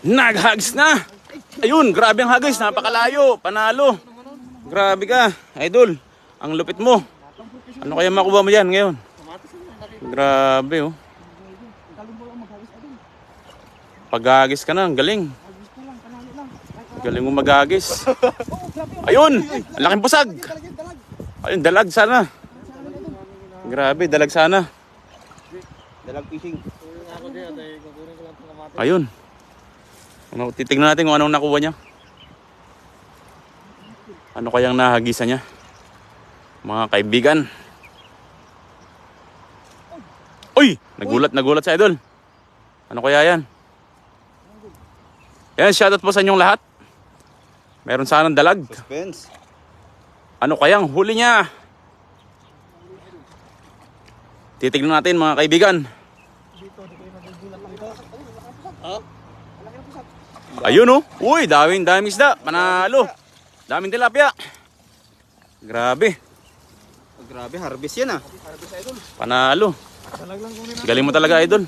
Naghagis na. Ayun, grabe ang hagis. Napakalayo. Panalo. Grabe ka, idol. Ang lupit mo. Ano kaya makuha mo yan ngayon? Grabe oh. Paghagis ka na, ang galing. Galing mo maghagis. Ayun, ang laking busag. Ayun, dalag sana. Grabe, dalag sana. Dalag fishing. Ayun. Ano, titignan natin kung anong nakuha niya. Ano kayang nahagisan niya? Mga kaibigan. Uy! Nagulat sa idol. Ano kaya yan? Yan, shoutout po sa inyong lahat. Meron sanang dalag. Suspense. Ano kayang huli niya? Titignan natin mga kaibigan. Ayun oh. Uy, daming isda. Panalo. Daming tilapia. Grabe. Oh, grabe, harvest yan ah. Panalo. Galing mo talaga, idol.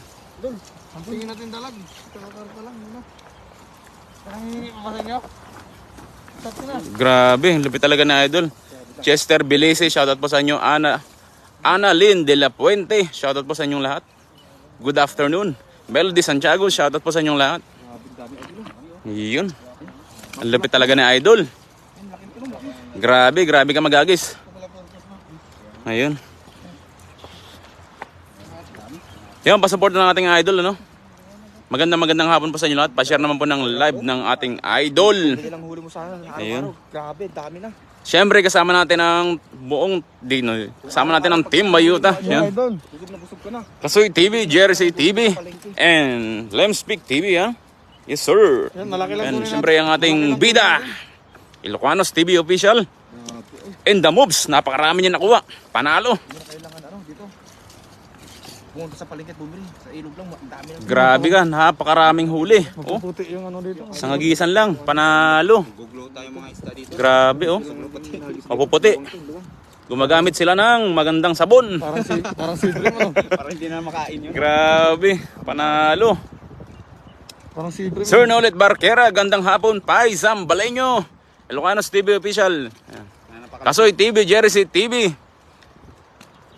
Tingin natin dalag. Karta lang muna. Parang mamasin nyo. Grabe, lupit talaga na idol. Chester Belese, shoutout po sa inyo. Ana Lynn de la Puente, shoutout po sa inyong lahat. Good afternoon. Melody Santiago, shoutout po sa inyong lahat. Yun. Ang lupit talaga na idol. Grabe ka magagis. Ayun. Yan, pasupport ng ating idol, ano? Magandang hapon po sa inyo lahat. Pa-share naman po ng live ng ating idol. Hindi lang huli mo sana. Ayun. Grabe, dami na. Siyempre, kasama natin ang buong dino. Kasama natin ang Team Mayuta. Yan. Busog na busog ka na. Kasoy TV, Jersey TV, and Lemspeak TV, ha? Yes, sir. Yan, malaki lang And kunin siyempre ang ating bida, Ilocanos TV Official. And the moves, napakarami niya nakuha. Panalo. Kailangan ano dito. Pumunta sa palengke bumili. Sa ilog lang, ang dami na. Grabe ka, napakaraming huli. Oh, Puti yung ano dito. sangagisan lang, panalo. Guglo tayo mga isda dito. Grabe, oh. Mapuputi. Gumagamit sila ng magandang sabon. Parang sidrim ano. Para hindi na makain yun. Grabe, panalo. Parang sidrim. Sir Nolet Barquera, gandang hapon. Paisam Baleño, Ilocanos TV Official. Ayan. Kasoy TV, Jersey TV,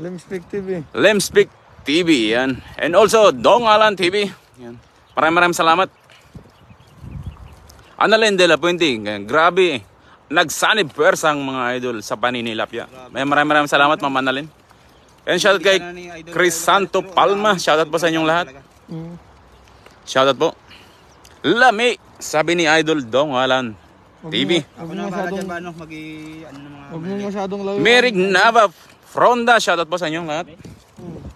Lemspeak TV. Lemspeak TV, yan. And also, Dong Alan TV. Yan. Maraming salamat. Annalyn de la Puente, grabe. Nagsanib pwersa ang mga idol sa paninilapya. Maraming salamat, Ma'am Annalyn. And shoutout kay Chris Santo Palma. Shoutout po sa inyong lahat. Shoutout po. Lami, sabi ni Idol Dong Alan TV. Ako na para dyan ba ano, ano ng mga... Huwag mo masyadong layo. Merig Nava Fronda, shoutout po sa inyong lahat.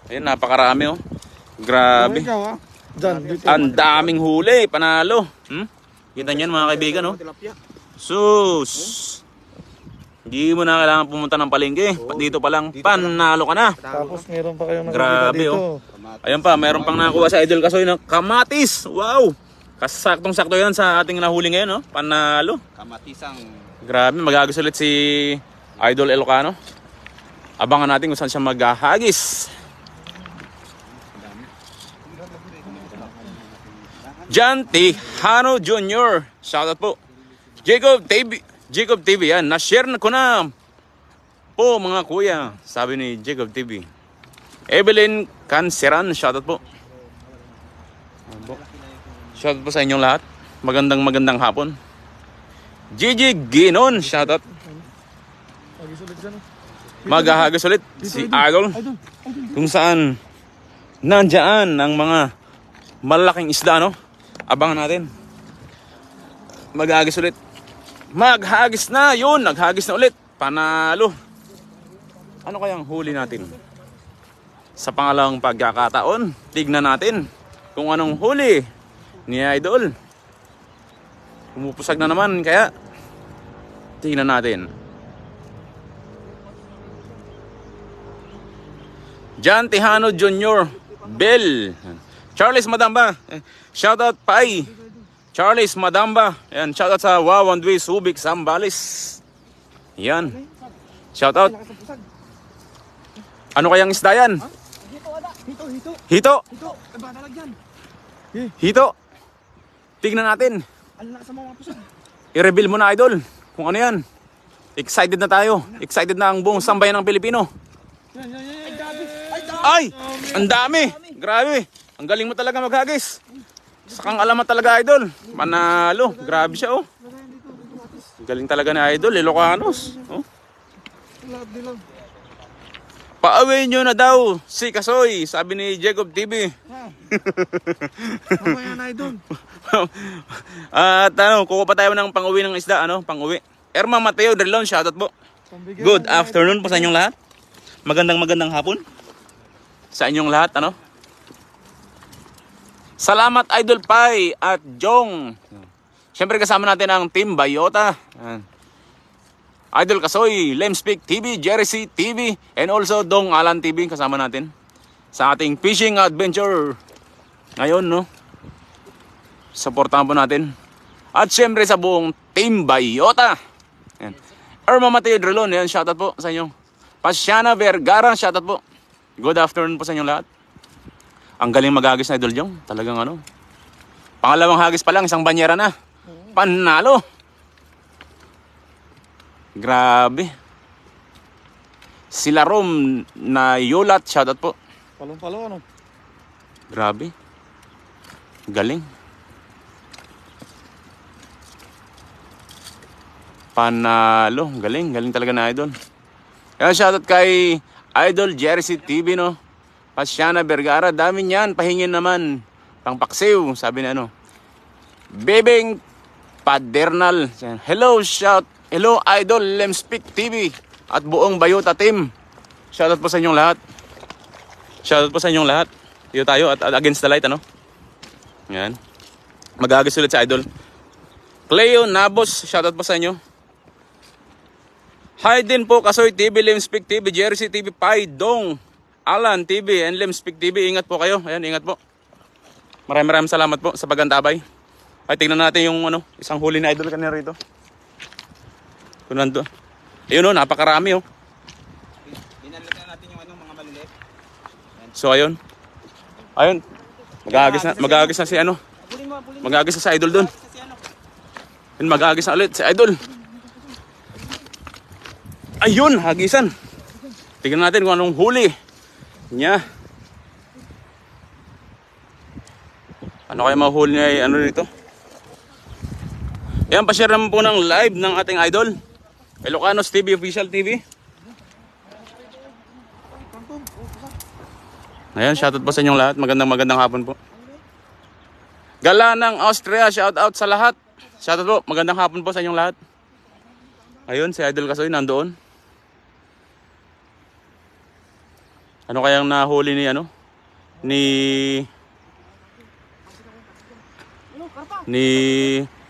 Ayun, napakarami oh. Grabe. Ikaw ha. Diyan, dito. Ang daming huli, panalo. Kita niyan mga kaibigan oh. Sus. Hindi mo na kailangan pumunta ng palengke. Dito pa lang, panalo ka na. Tapos meron pa kayong nakikita Grabe dito. oh. Ayun pa, meron pang nakuha sa Idol Kasoy na kamatis. Wow. Kasaktong-sakto yan sa ating nahuli ngayon oh. Panalo. Kamatisang. Grabe, magagis ulit si Idol Ilocano. Abangan natin kung saan siya maghahagis. John Tejano Jr. Shoutout po. Jacob TV yan. Na-share na ko na po mga kuya. Sabi ni Jacob TV. Evelyn Canceran. Shoutout po. Shoutout po sa inyong lahat. Magandang hapon. Gigi Ginon. Shoutout. Maghahagis ulit si Idol. Kung saan nandyan ang mga malaking isda, no? Abangan natin. Maghahagis ulit. Maghagis na yun. Naghagis na ulit. Panalo. Ano kayang huli natin? Sa pangalawang pagkakataon, tignan natin kung anong huli ni Idol. Pumupusag na naman, kaya tignan natin. John Tejano Jr. Bell. Charles Madamba. Shoutout Pai. Charles Madamba. Yan, shoutout sa Wawandwi Subic Zambales. Yan. Shoutout. Ano kayang isda yan? Hito. Hito. Hito. Bata lang yan. Hito. Tignan natin. Ang lakas ng mga pusod. I-reveal mo na, idol. Kung ano yan. Excited na tayo. Excited na ang buong sambayan ng Pilipino. Yan, yan, yan. Ay, dami. Ay, dami. Ay! Ang dami! Grabe! Ang galing mo talaga maghagis. Sakang alamat talaga, idol. Manalo. Grabe siya, oh. Galing talaga ni idol, Ilocanos. Oh. Lahat nila. Paaway nyo na daw si Kasoy, sabi ni Jacob TV. Mamaya na doon. At ano, kukuha pa tayo ng pang-uwi ng isda, ano, pang-uwi. Erma Mateo Drilon, shoutout po. Good afternoon po sa inyong lahat. Magandang hapon sa inyong lahat, ano. Salamat Idol Pai at Jong. Siyempre kasama natin ang Team Bayota. Idol Kasoy, Lemspeak TV, Jersey TV, and also Dong Alan TV kasama natin sa ating fishing adventure ngayon, no. Supportahan po natin. At siyempre sa buong Team Bayota. Yan. Erma Mateo Drilon, yan, shoutout po sa inyo. Pasiana Vergara, shoutout po. Good afternoon po sa inyong lahat. Ang galing maghagis na Idol Jong. Talagang ano. Pangalawang hagis pa lang, isang banyera na. Panalo. Grabe. Sila Rom na Yolat, shoutout po. Palong-palo, ano? Grabe. Galing. Panalo. Galing. Galing talaga na Idol. Yan, shoutout kay Idol Jersey TV, no. Pasiana Vergara. Dami niyan. Pahingin naman. Pangpaksiw. Sabi na ano. Bebeng Padernal. Hello, hello, Idol Lemspeak TV. At buong Bayota team. Shoutout po sa inyong lahat. Shoutout po sa inyong lahat. Dito tayo at against the light, ano. Yan. Mag-agis ulit sa Idol. Cleo Nabos, shoutout po sa inyo. Hi din po Kasoy TV, Lemspeak TV, Jersey TV, Pai, Dong, Alan TV, and Lemspeak TV. Ingat po kayo. Ayan, ingat po. Maraming salamat po sa pagantabay. Ay, tingnan natin yung ano, isang huli na Idol kanina rito. Kung nando. Ayun, oh, napakarami, oh. Dinalitan natin yung ano, mga maliliit. So, ayun. Ayun. Mag-aagis na si ano. Mag-aagis na si Idol doon. Ayun, mag-aagis na ulit si Idol. Ayun, hagisan. Tingnan natin kung anong huli niya. Ano kaya mahuli niya, ano dito? Yan, pa-share naman po ng live ng ating Idol. Ilocanos TV, Official TV. Ayan, shoutout po sa inyong lahat. Magandang hapon po. Gala ng Austria, shoutout sa lahat. Shoutout po, magandang hapon po sa inyong lahat. Ayun, si Idol Kasoy nandoon. Ano kayang nahuli ni ano? Ni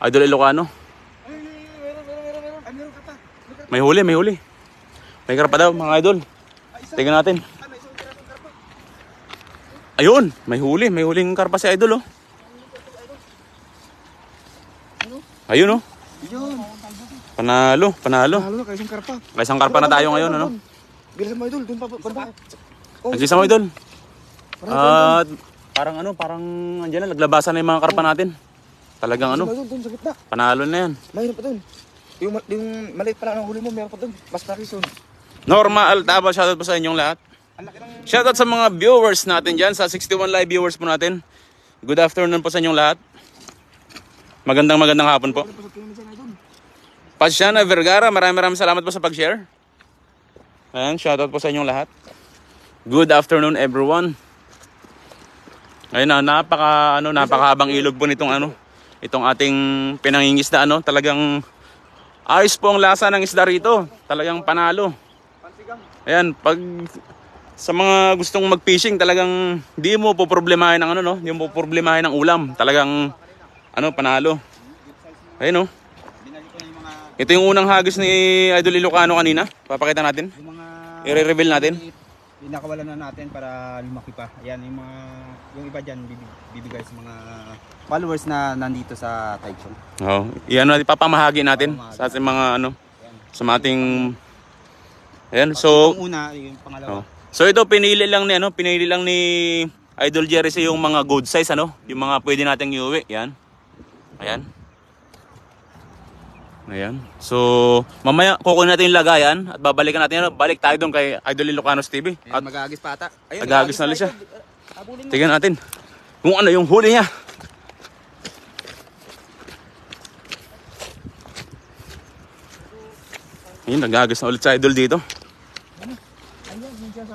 Idol Ilocano. May huli. May karpa daw, mga idol. Tingnan natin. Ayun, may huling karpa si Idol, oh. Ayun, oh. Panalo. Halo na, kaisang karpa. Kaisang karpa na tayo ngayon, ano? Bilisan mo Idol, doon pa. Nagsisa mo, Idol. At parang andyan na, naglabasan na yung mga karpa natin. Talagang ano, Doon sa gitna. panalo na yan. Mayroon pa doon. Yung maliit pa lang ang huli mo, meron pa doon. Mas nakison. Norma Altaba, shoutout po sa inyong lahat. Shoutout sa mga viewers natin dyan, sa 61 live viewers po natin. Good afternoon po sa inyong lahat. Magandang hapon po. Pasiana Vergara, maraming salamat po sa pag-share. Ayan, shoutout po sa inyong lahat. Good afternoon everyone. Ayun na, napakahabang ilog po itong ating pinangingisda, ano. Talagang ayos po ang lasa ng isda rito. Talagang panalo. Ayan, pag sa mga gustong mag-fishing, talagang di mo po problemahin ng di mo po problemahin ng ulam. Talagang panalo. Ayun, oh. Ito yung unang hagis ni Idol Ilocano kanina. Papakita natin. Yung mga I-reveal natin. Pinakawalan na natin para lumaki pa. Ayan, yung iba dyan bibigay sa mga followers na nandito sa Taichung. Oh, iyan natin, papamahagi natin sa ating mga sa ating. Ayan, so Yung una, yung pangalawa. oh. So ito pinili lang ni Idol Jersey yung mga good size, yung mga pwede nating iuwi, yan. Ayan. Ayan. So, mamaya kukunin natin yung lagayan at babalikan natin. Balik tayo doon kay Idol Ilocanos TV. Ayan, At mag-aagis pa ata. Ayun, Mag-aagis na ulit siya. Habulin mo. tingnan natin kung ano yung huli niya. Ayun, nag-aagis na ulit sa Idol dito.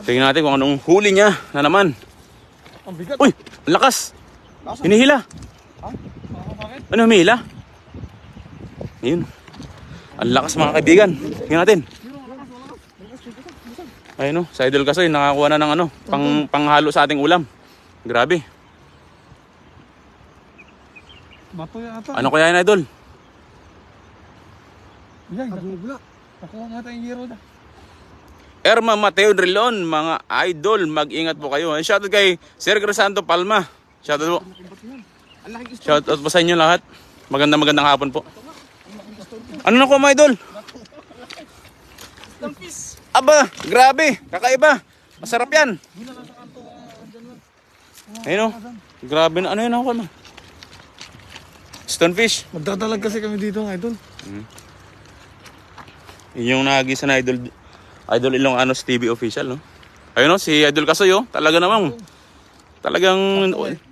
Tingnan natin kung anong huli niya na naman. Ang bigat. Uy, ang lakas. Hinihila. Bakit? Ano, humihila? Ayun. Ang lakas mga kaibigan. Tingnan natin. Ayun o, sa Idol Kasoy, nakakuha na ng ano, panghalo sa ating ulam. Grabe. Bato yan ata. Ano kaya yan, Idol? Yan, nagugla. Nakuha nga tayong hero na. Erma Mateo Drilon, mga idol, mag-ingat po kayo. Shoutout kay Sir Crisanto Palma. Shoutout po. Ang laking isda. Shoutout po sa inyo lahat. Magandang hapon po. Ano na ko, mga idol? Aba, grabe. Kakaiba. Masarap yan. Ayun o. Grabe na. Ano yun ako, ma? Stonefish. Magdadalag kasi kami dito, idol. Yun yung nagisa na Idol Ilocanos TV official, no? Ayun, no? Si Idol Kasoy, oh. Talagang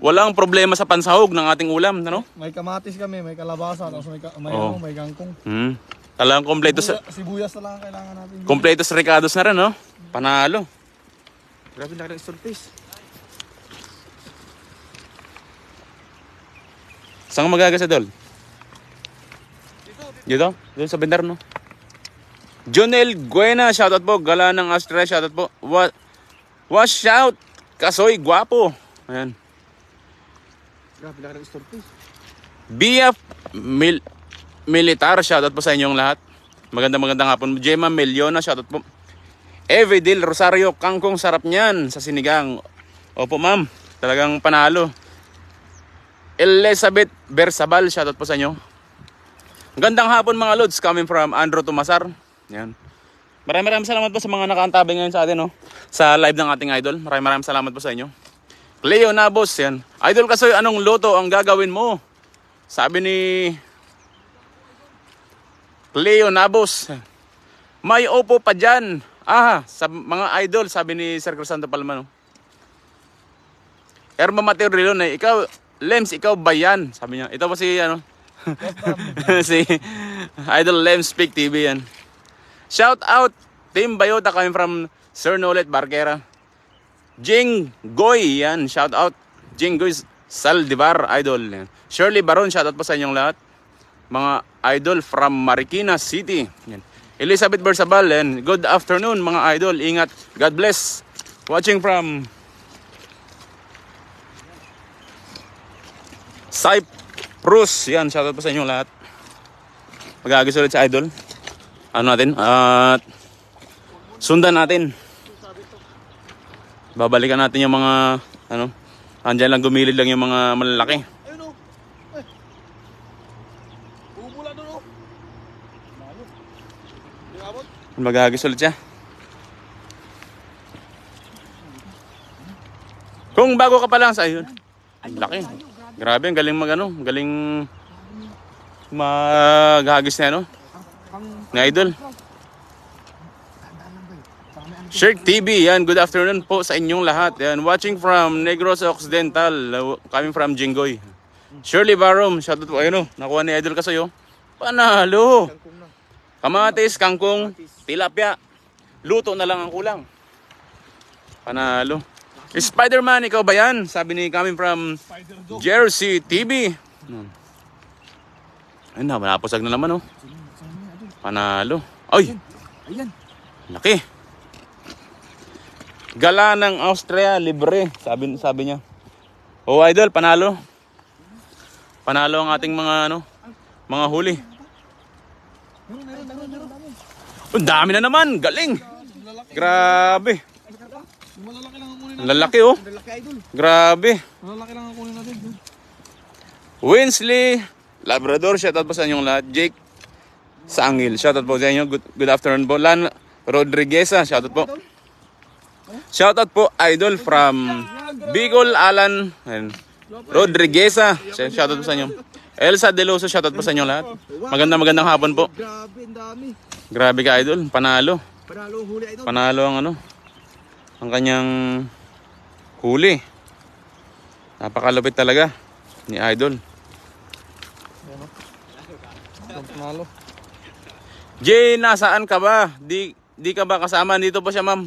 walang problema sa pansahog ng ating ulam, ano? May kamatis kami, may kalabasa, tapos Oo. may kangkong. Talagang kompleto sa Sibuyas na lang ang kailangan natin. kompleto sa Ricardos na rin, no? Panalo. Grabe laki ng stonefish. Saan ka magagas, Idol? Dito? Doon sa bendar, no? Jonel Guena, shoutout po. Gala ng Austria, shoutout po. Wash out! Kasoy, guwapo. Ayan. Grabe, laki ng stonefish. BF Militar, shoutout po sa inyong lahat. Magandang hapon. Gemma Meliona, shoutout po. Evedil Rosario, kangkong sarap niyan sa sinigang. Opo, ma'am. Talagang panalo. Elizabeth Bersabal, shoutout po sa inyo. Gandang hapon mga lods, coming from Andro Tumasar. Yan. Maraming salamat po sa mga nakaantabay ngayon sa atin, no? Sa live ng ating idol. Maraming salamat po sa inyo. Cleo Nabos, yan. Idol Kasoy, anong luto ang gagawin mo? Sabi ni Cleo Nabos. May opo pa dyan. Sa mga idol, sabi ni Sir Crisanto Palma, no? Erma Mateo Rilon, ikaw, Lems, ikaw ba yan? Sabi niya. Ito po si, ano? si Idol Lems Speak TV, yan. Shout out Team Bayota coming from Sir Nolet Barquera. Jing Goy, yan. Shout out Jing Goy Saldivar, idol. Yan. Shirley Baron, shout out po sa inyong lahat. Mga idol from Marikina City. Yan. Elizabeth Bersabal, yan. Good afternoon mga idol. Ingat. God bless. Watching from Cyprus. Yan, shout out po sa inyong lahat. Mag-aagis ulit sa idol. Ano natin? At sundan natin. Babalikan natin yung mga ano, andyan lang gumilid lang yung mga malalaki. Ayun o. Bumula doon o. Malo. Hindi abot. Mag-aagis ulit siya. Kung bago ka pa lang sa ayun. Ang laki. Grabe, ang galing magano, galing maghagis na ano. Na idol. Shirk TV, yan. Good afternoon po sa inyong lahat. Yan. Watching from Negros Occidental. Coming from Jinggoy. Shirley Barom. Shoutout po. Ayun o. Nakuha ni Idol Kasoy o. Panalo. Kamatis, kangkong, tilapia. Luto na lang ang kulang. Panalo. Spider-Man, ikaw ba yan? Sabi ni coming from Jersey TV. Ayun na, malapusag na naman o. Panalo. Ay! Ayan. Laki. Gala ng Austria, libre. Sabi niya. Oh, idol, panalo. Panalo ang ating mga ano, mga huli. Ang dami na naman. Galing. Grabe. Malalaki lang ang kunin Ang lalaki oh. Lalaki, idol. Grabe. Malalaki lang ang kunin natin. Winsley Labrador, shoutout po sa inyong lahat. Jake Sangil, shoutout po sa inyo. Good afternoon po. Lan Rodrigueza, shoutout po. Shoutout po idol from Bicol, Alan Rodrigueza. Shoutout po sa inyo. Elsa Deloso, shoutout po sa inyo lahat. Magandang hapon po. Grabe, ang dami. Grabe ka, idol. Panalo. Panalo ang huli idol. Panalo ang ano. Ang kanyang huli. Napakalupit talaga ni idol. Panalo. Jay, nasaan ka ba? Di ka ba kasama? Dito po siya, ma'am.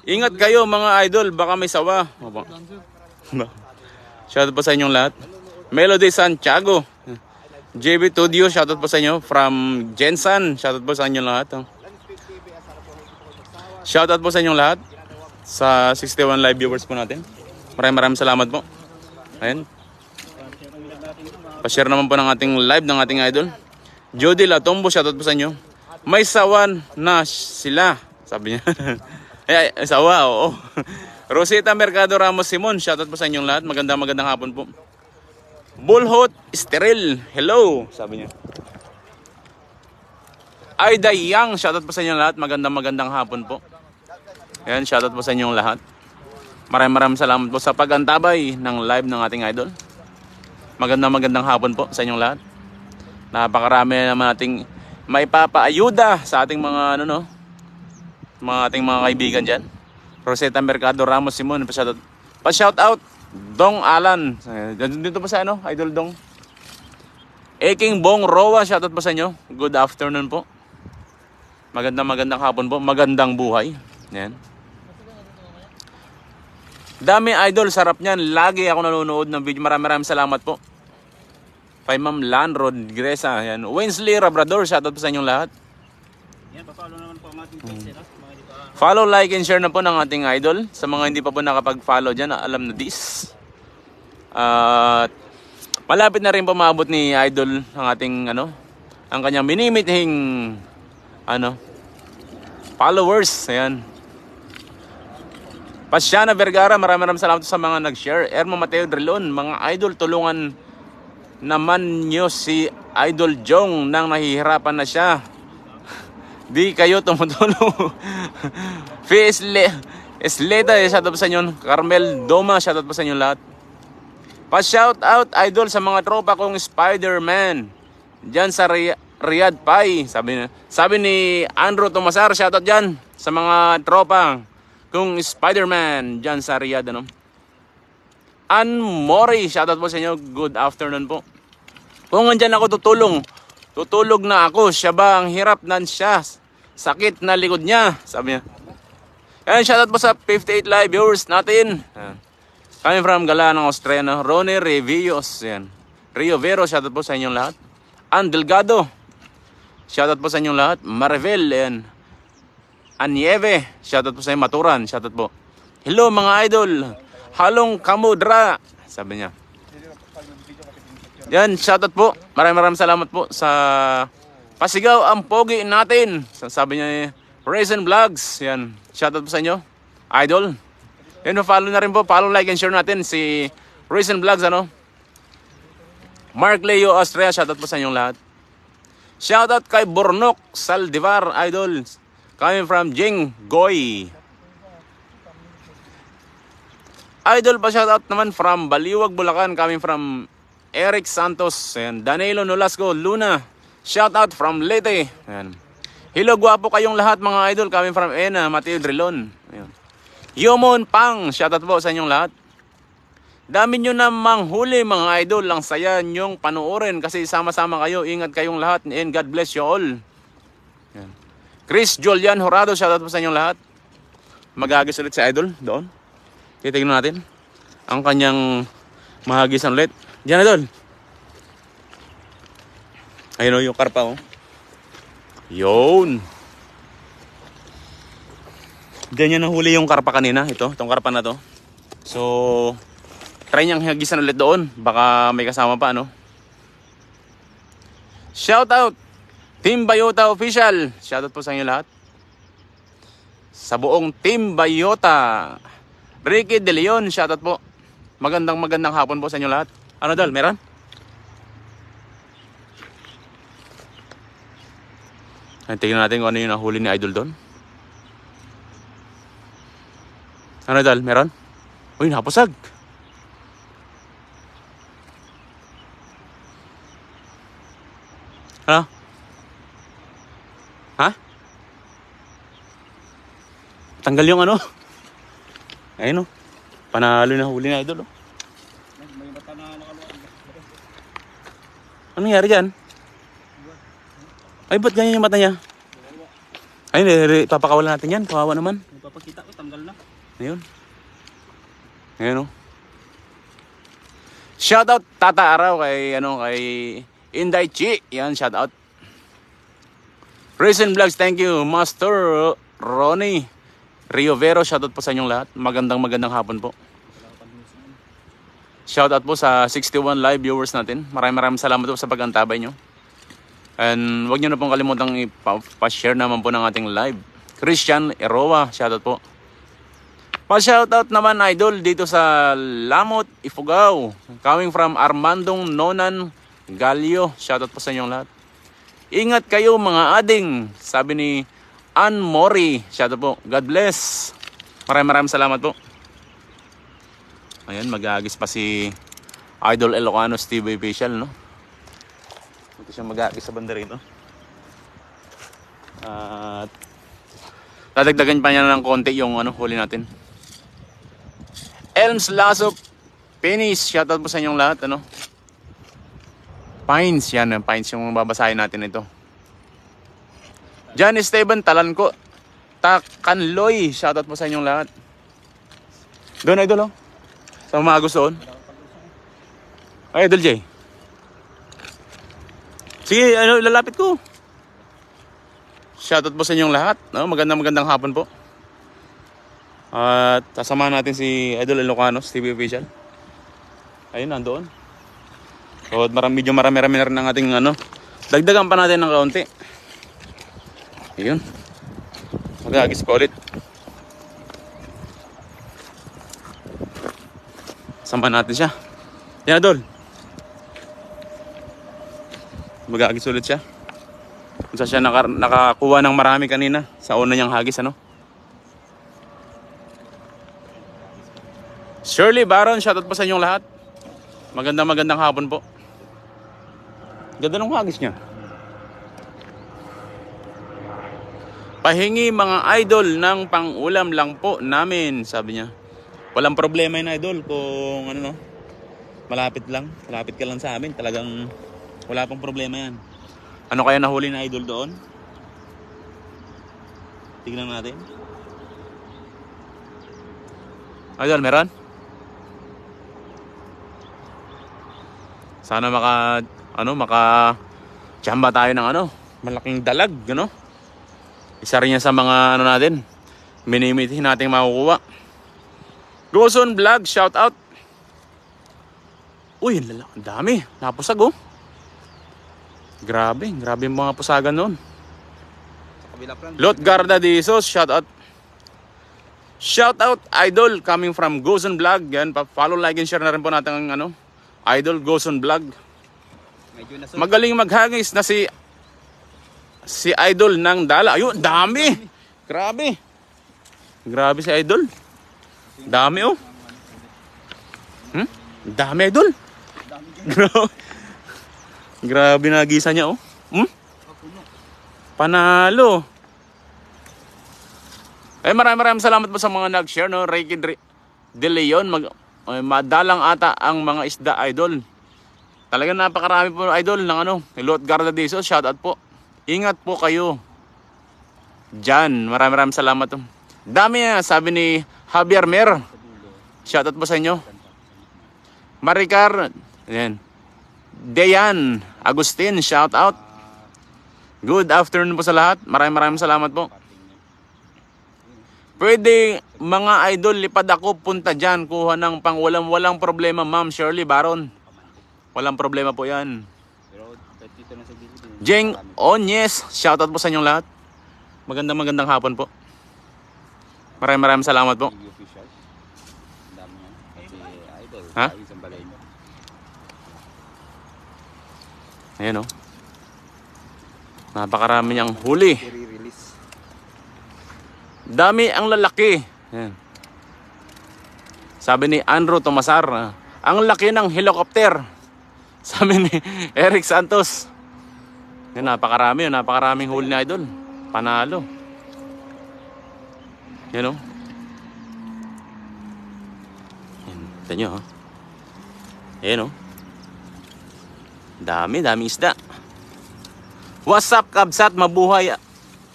Ingat kayo mga idol, baka may sawa. Opo. Shoutout po sa inyong lahat. Melody Santiago, JB Tudio, shoutout po sa inyo. From Jensen, shoutout po sa inyong lahat. Shoutout po sa inyong lahat. Sa 61 live viewers po natin. Maraming salamat po. Ayan. Pa-share naman po ng ating live ng ating idol. Jody Latombo, shoutout po sa inyo. May sawan na sila, sabi niya. Ay, sawa, oo. Rosita Mercado Ramos Simon, shoutout po sa inyong lahat. Magandang hapon po. Bullhot Steril, hello, sabi niya. Aida Yang, shoutout po sa inyong lahat. Magandang hapon po. Ayan, shoutout po sa inyong lahat. Maraming salamat po sa pagantabay ng live ng ating idol. Magandang hapon po sa inyong lahat. Napakarami naman ating maipapaayuda sa ating mga mga ating mga kaibigan diyan. Rosetta Mercado Ramos Simon, pa-shout out Dong Alan. Dito po sa Idol Dong. Eking Bong Roa, shout out po sa inyo. Good afternoon po. Magandang hapon po. Magandang buhay. Yan. Dami idol, sarap niyan. Lagi ako nanonood ng video. Maraming salamat po. Kay Ma'am Lanrod Gresa, yan. Winsley Labrador, shoutout po sa inyong lahat. Yan, pa-follow naman po ang ating page, Follow, like, and share na po ng ating idol. Sa mga hindi pa po nakapag-follow dyan, alam na this. At malapit na rin po maabot ni idol ang ating ang kanyang minimithing followers. Ayan. Pasiana Vergara, maraming salamat sa mga nag-share. Ermo Mateo Drilon, mga idol, tulungan naman nyo si Idol Jong nang nahihirapan na siya. Di kayo tumutulong. Esleta, shoutout po sa inyo. Carmel Doma, shoutout po sa inyo lahat. Pa-shoutout idol sa mga tropa kong Spider-Man dyan sa Riyadh Pai. Sabi ni Andrew Tomasar, shoutout dyan sa mga tropa kong Spider-Man dyan sa Riyadh. Ann Mori, shoutout po sa inyo. Good afternoon po. Kung andyan ako tutulog na ako. Siya ba ang hirap nan siya? Sakit na likod niya, sabi niya. And shoutout po sa 58 live viewers natin. Kami from Galanang, Australia. Ronnie Revios, yan. Rio Vero, shoutout po sa inyong lahat. Ann Delgado, shoutout po sa inyong lahat. Marvel, yan. Anieve, shoutout po sa inyo. Maturan, shoutout po. Hello mga idol. Halong Kamudra, sabi niya. Yan, shoutout po. Maraming salamat po sa pasigaw ang pogi natin. Sabi niya, Raisin Vlogs. Yan, shoutout po sa inyo. Idol. Yan, follow na rin po. Follow, like, and share natin si Raisin Vlogs, Mark Leo Austria, shoutout po sa inyong lahat. Shoutout kay Bornok Saldivar, idol. Coming from Jing Goy. Idol pa shoutout naman from Baliwag, Bulacan. Coming from Eric Santos. Ayan. Danilo Nolasco Luna. Shoutout from Leyte. Ayan. Hello, gwapo kayong lahat mga idol. Coming from Ena, Mateo Drilon. Ayan. Yomon Pang. Shoutout po sa inyong lahat. Dami nyo na manghuli mga idol. Ang saya nyong panuorin kasi sama-sama kayo. Ingat kayong lahat and God bless you all. Ayan. Chris Julian Horado. Shoutout po sa inyong lahat. Maghagis ulit si idol doon. Titignan natin ang kanyang mahagisan ulit. Diyan na doon. Ayun o, yung karpa o. Yun. Diyan niya nahuli yung karpa kanina. Itong karpa na to. So, try niyang hagisan ulit doon. Baka may kasama pa, Shout out Team Bayota Official. Shout out po sa inyo lahat. Sa buong Team Bayota. Ricky De Leon, shoutout po. Magandang hapon po sa inyo lahat. Ano dal, meron? Tingnan natin kung ano yung nahuli ni Idol doon. Ano dal, meron? Uy, napasag. Ano? Ha? Tanggal yung ano? Ayun oh. Panalo na huli na idol oh. May mata na nakaluwag. Anong nangyari dyan? Ay, ba't ganyan yung mata niya? Ay, papakawalan natin yan. Kawawa naman. Magpapakita ko, tanggal na. Ayun. Ayun oh. Shoutout Tata Araw kay Inday Chi. Yan, shoutout. Recent Vlogs, thank you. Master Ronnie Rio Vero, shoutout po sa inyong lahat. Magandang hapon po. Shoutout po sa 61 live viewers natin. Maraming salamat po sa pag-antabay nyo. And wag nyo na pong kalimutang pa-share naman po ng ating live. Christian Eroa, shoutout po. Pa-shoutout naman idol dito sa Lamot, Ifugao. Coming from Armandong Nonan Galio. Shoutout po sa inyong lahat. Ingat kayo mga ading. Sabi ni Ann Mori. Shoutout po. God bless. Maraming salamat po. Ayan, mag-aagis pa si Idol Ilocano TV Official, no? Ito siya mag-aagis sa banda rito. At dadagdagan pa niya ng konti yung huli natin. Elms Lasop Penis, shoutout po sa inyong lahat, Pines, yan, Pines yung babasahin natin ito. John Esteban Talanco Takanloy, shoutout po sa inyong lahat. Doon idol oh. Sa mga gusto doon. Ay, idol Jay. Sige, lalapit ko. Shoutout po sa inyong lahat, magandang hapon po. At kasama natin si Idol Ilocanos TV Official. Ayun, nandoon. So, medyo marami na rin ang ating dagdagan pa natin ng kaunti. Ayun. Mag-agis pa ulit. Sama natin siya. Yan, Idol. Mag-agis ulit siya. Kung saan siya nakakuha ng marami kanina sa una niyang hagis, Shirley Baron, shoutout po sa inyong lahat. Magandang hapon po. Ganda ng hagis niya. Pahingi mga idol ng pang-ulam lang po namin, sabi niya. Walang problema yun idol kung malapit ka lang sa amin, talagang wala pang problema yan. Ano kaya nahuli na idol doon? Tignan natin. Idol, meron? Sana chamba tayo ng malaking dalag, Isa rin yan sa mga natin, minimiti nating makukuha. Goson Vlog, shout out. Uy, ang dami, napusag oh. Grabe yung mga pusagan noon. Lot Garda Disos, shout out. Shout out idol coming from Goson Vlog. Yan, follow, like and share na rin po natin ang Idol Goson Vlog. Magaling maghagis na si Idol ng Dala. Ayun, dami. Grabe si Idol. Dami oh. Dami Idol. Grabe na gisa niya oh. Panalo. Maraming salamat po sa mga nag-share Reiki De Leon, madalang ata ang mga isda idol. Talagang napakarami po idol ng Lot Garda Diso, shout out po. Ingat po kayo diyan. Maraming salamat. Dami sabi ni Javier Mer. Shout out po sa inyo. Maricar, ayan. Dejan Agustin, shout out. Good afternoon po sa lahat. Maraming salamat po. Pwede mga idol, lipad ako, punta dyan, kuha ng walang problema, Ma'am Shirley Baron. Walang problema po yan. Jeng Onyes, shoutout po sa inyong lahat. Magandang hapon po. Maraming salamat po. Ha? Ayan o. Napakarami niyang huli. Dami ang lalaki. Ayan. Sabi ni Andrew Tomasar, ang laki ng helicopter. Sabi ni Eric Santos. Yan, napakarami, napakaraming huli na idol. Panalo. Yan o. Ito nyo ha. Yan o. Daming isda. What's up, Kabsat? Mabuhay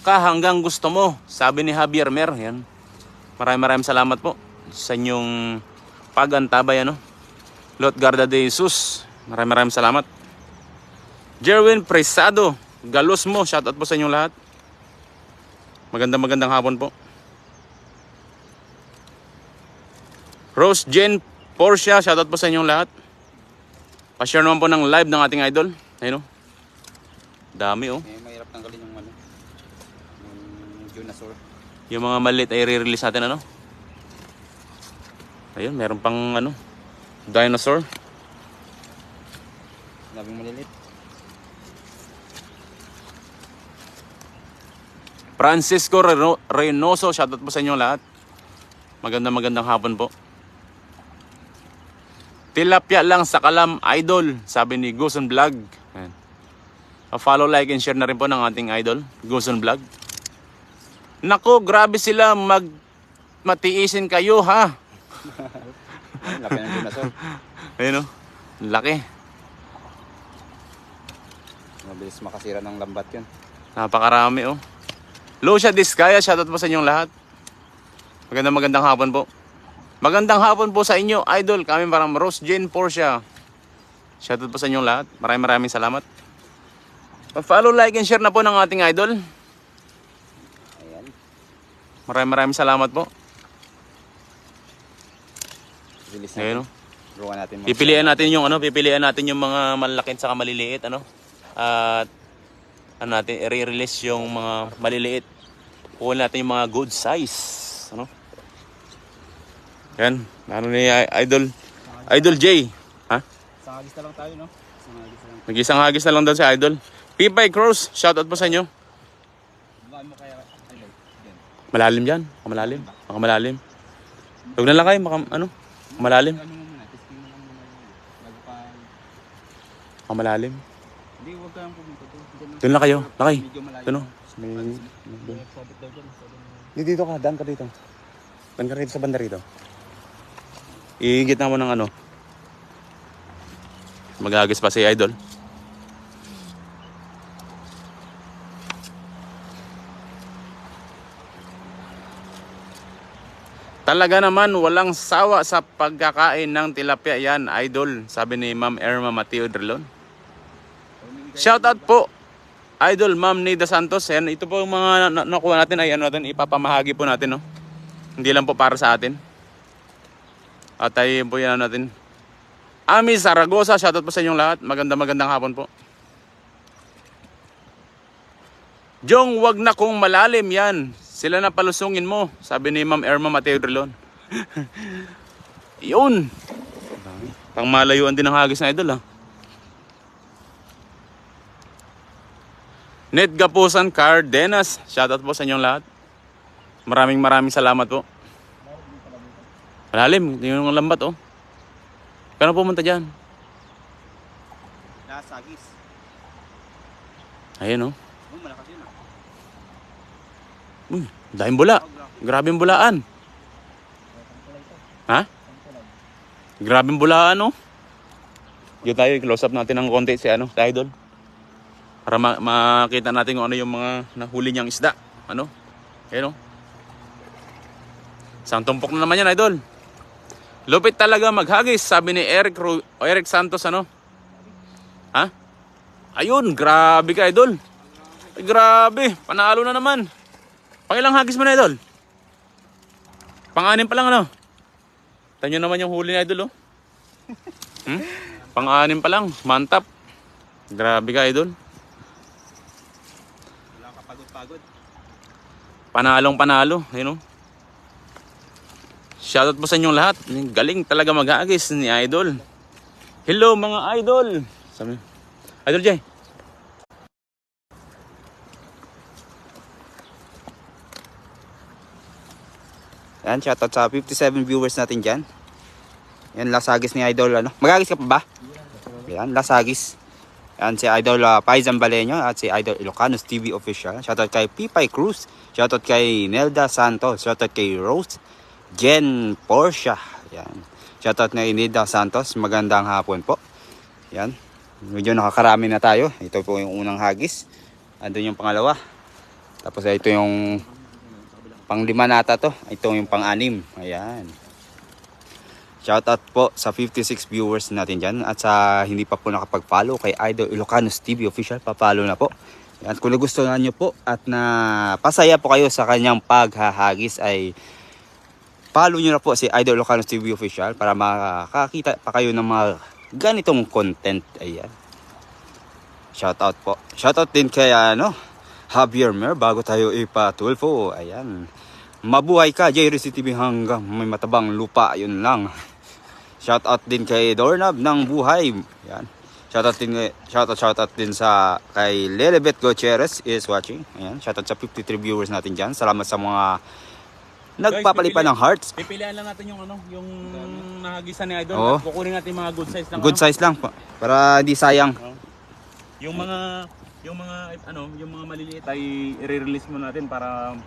ka hanggang gusto mo. Sabi ni Javier Mer. Yan. Maraming salamat po sa inyong pag-antabay. Ano? Lot Garda de Jesus. Maraming salamat. Jerwin Presado. Galos mo. Shoutout po sa inyong lahat. Magandang hapon po. Rose Jen Portia. Shoutout po sa inyong lahat. Pa-share naman po ng live ng ating idol. Ayun o. Dami o. Mahirap tanggalin yung ano. Yung dinosaur. Yung mga maliit ay re-release natin ano. Ayun, meron pang ano. Dinosaur. Labing malilit. Francisco Reynoso. Shoutout po sa inyong lahat. Magandang hapon po. Tilapia lang sa kalam, idol, sabi ni Guson Vlog. Ayan. Follow, like, and share na rin po ng ating idol, Guson Vlog. Nako, grabe sila, matiisin kayo, ha? Laki ng dinosaur. Ayun o, laki. Mabilis makasira ng lambat yun. Napakarami o. Lucia Discaya, shoutout po sa inyong lahat. Magandang hapon po. Magandang hapon po sa inyo, idol. Kami parang Rose Jane Portia. Shoutout po sa inyong lahat. Maraming salamat. Follow, like, and share na po ng ating idol. Ayan. Maraming salamat po. Bilis Ayun, natin. Ruwan natin. Pipilian natin yung mga malaki at maliliit, ano? At natin i-release yung mga maliliit. Kuha natin yung mga good size, ano? Yan, ni Idol J. Ha? Sangagis na lang tayo, no? Nag-isang hagis na lang daw si Idol. P5 Cross, shoutout po sa inyo. Bukaan mo kaya, idol. Malalim dyan, malalim. Huwag na lang kayo, malalim. Ano mo muna, testing mo lang muna. Bago pa... Malalim. Hindi, huwag kayong pumunta doon. Doon lang kayo, lakay. Medyo malayo. Doon o. Sabit daw dyan. Dito ka, daan ka dito. Daan ka rito sa banda rito. Iigit na mo ng ano. Magagis pa si Idol. Talaga naman walang sawa sa pagkakain ng tilapia yan, Idol. Sabi ni Ma'am Erma Mateo Drelon. Shoutout po, Idol Ma'am Nida Santos. Yan, ito po yung mga nakuha natin ay ipapamahagi po natin, no? Hindi lang po para sa atin. At ay po yan natin. Ami Zaragoza, shoutout po sa inyong lahat. Magandang hapon po. Jong, wag na kung malalim yan. Sila na palusungin mo, sabi ni Ma'am Erma Mateo Drelon. Yun. Pang malayuan din ng hagis na idol, ha. Ned Gapusan Cardenas, shoutout po sa inyong lahat. Maraming salamat po. Malalim, yung lambat, oh. Kano pumunta dyan? Nasagis. Ayan, oh. Malakas yun, Uy, dahil bula. Grabing bulaan. Ha? Grabing bulaan, oh. Dito tayo, close up natin ng konti si Idol. Para makita natin kung ano yung mga nahuli niyang isda. Ano? Ayan, oh. Isang tumpok na naman yan, Idol. Lupit talaga maghagis, sabi ni Eric Santos, ano? Ha? Ayun, grabe ka, Idol. Ay, grabe, panalo na naman. Pangilang hagis mo na, Idol? Pang-anim pa lang, ano? Tanyo naman yung huli na, Idol, oh. Pang-anim pa lang, mantap. Grabe ka, Idol. Wala ka pagod-pagod. Panalo, ayun, oh. Shoutout po sa inyong lahat. Galing talaga maghagis ni Idol. Hello mga Idol. Sabi, Idol Jay. Yan, shoutout sa 57 viewers natin dyan. Yan, lasagis ni Idol, ano? Maghagis ka pa ba? Yan, lasagis. Yan si Idol Paizan Baleño at si Idol Ilocanos TV Official. Shoutout kay Pipay Cruz. Shoutout kay Nelda Santos. Shoutout kay Rose Jen Portia. Yan. Shoutout na Inida Santos. Magandang hapon po. Yan. Medyo nakakarami na tayo. Ito po yung unang hagis. Andun yung pangalawa. Tapos ito yung pang-5 nata to. Ito yung pang-6. Ayan. Shoutout po sa 56 viewers natin dyan. At sa hindi pa po nakapag-follow kay Idol Ilocanos TV Official, pa-follow na po. At kung nagustuhan nyo po at na pasaya po kayo sa kanyang paghahagis ay follow nyo na po si Idol Ilocanos TV Official para makakita pa kayo ng mga ganitong content. Ayan. Shoutout po. Shoutout din kay Javier Mer bago tayo ipatulfo. Ayan. Mabuhay ka JRC TV hanggang may matabang lupa. Yun lang. Shoutout din kay Dornab ng Buhay. Yan. Shoutout din sa kay Lelebet Gutierrez is watching. Ayan. Shoutout sa 53 viewers natin diyan. Salamat sa mga nagpapalipan ng hearts. Pipilian lang natin yung yung nahagisan ni Idol. Oo. At kukunin natin mga good size lang. Good size lang para hindi sayang. Yung mga maliliit ay i-release mo natin para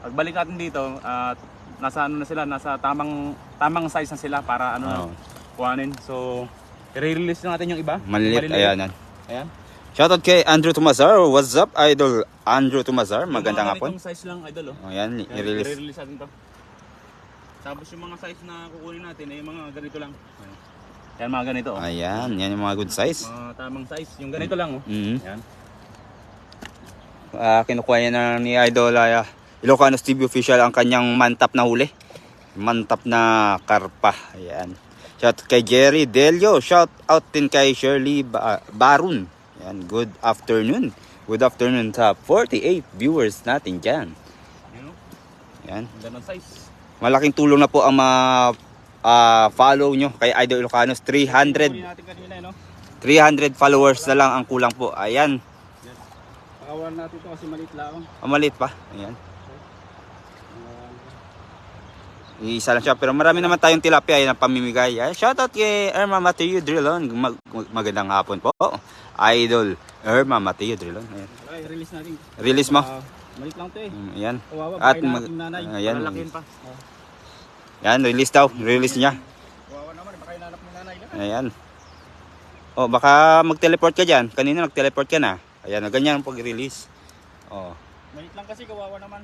pagbalik natin dito at nasa na sila, nasa tamang size na sila para kuhanin. So, i-release na natin yung iba. Maliliit. Ayan. Ayan. Shoutout kay Andrew Tumazar. What's up, Idol Andrew Tumazar? Magandang hapon. Yung size lang, Idol. Ayan, i-release. I-release natin to. Tapos yung mga size na kukunin natin ay mga ganito lang. Yan mga ganito. Ayan, yan yung mga good size. Mga tamang size. Yung ganito lang. Yan. Kinukuha niya na ni Idol Ilocanos TV Official ang kanyang mantap na huli. Mantap na karpa. Ayan. Shout kay Jerry Delio. Shout out din kay Shirley Barun. Ayan. Good afternoon. Good afternoon sa 48 viewers natin dyan. Ayan. Ganun size. Malaking tulong na po ang follow nyo kay Idol Ilocanos. 300 followers na lang ang kulang po. Ayan. Pakawalan natin ito kasi maliit lang. Maliit pa. Ayan. Isa lang siya. Pero marami naman tayong tilapia na pamimigay. Shoutout kay Irma Mateo Drilon. Magandang hapon po. Idol Irma Mateo Drilon. Ayan. Okay, release natin. Release mo. Maliit lang ito eh. Ayan. Kawawa, At baka inaanap yung nanay. ayan. Malalakin pa. Ayan, release daw. Release niya. Kawawa naman, baka inaanap yung nanay lang. Ayan. Oh, baka mag-teleport ka dyan. Kanina nag-teleport ka na. Ayan, ganyan ang pag-release. Oh. Maliit lang kasi, kawawa naman.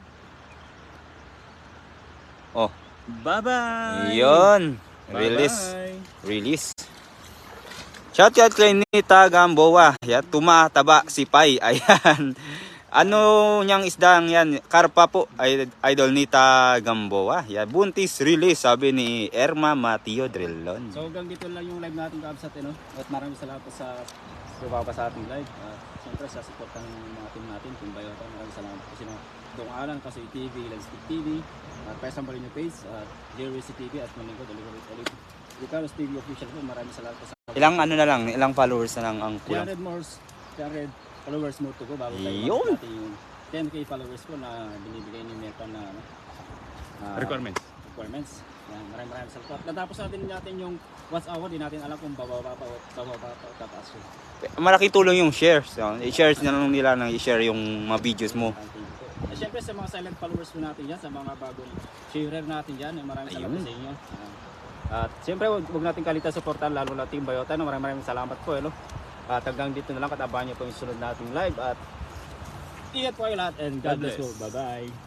Oh. Bye-bye! Yun. Release. Release. Shoutout kay Nita Gamboa. Yan, tumataba si Pai. Ayan. Ano niyang isdang yan? Karpa po. Idol Nita Gamboa. Yan. Buntis release, sabi ni Irma Mateo Drilon. So hanggang dito lang yung live natin kabsat at maraming salamat po sa sumama sa ating live. Siyempre sa support ng mga team natin, Team Bayota. Maraming salamat po sino Dong Alan, Kasi TV, Landscape TV, Pesang Balino Page, JRC TV at Maningkod, Ulit. Ilocanos TV Official po, maraming salamat po sa Ilang followers na lang ang kulang? 300 followers more to go bago tayo Yun. natin yung 10k followers po na binibigay ni Meta na requirements. Yan, maraming salamat. Natapos natin yung watch hour, di natin alam kung bababa pa o tataas yun. Malaki tulong yung shares. I-share na lang nila nang i-share yung mga videos mo. Siyempre sa mga silent followers po natin yan, sa mga bagong sharer natin dyan, maraming salamat sa inyo. At siyempre huwag natin kalitan suportahan lalo na Team Bayota. Maraming salamat po. At hanggang dito na lang, katabahan niyo po yung sunod nating live. At ingat po kayo lahat and God bless po. Bye bye.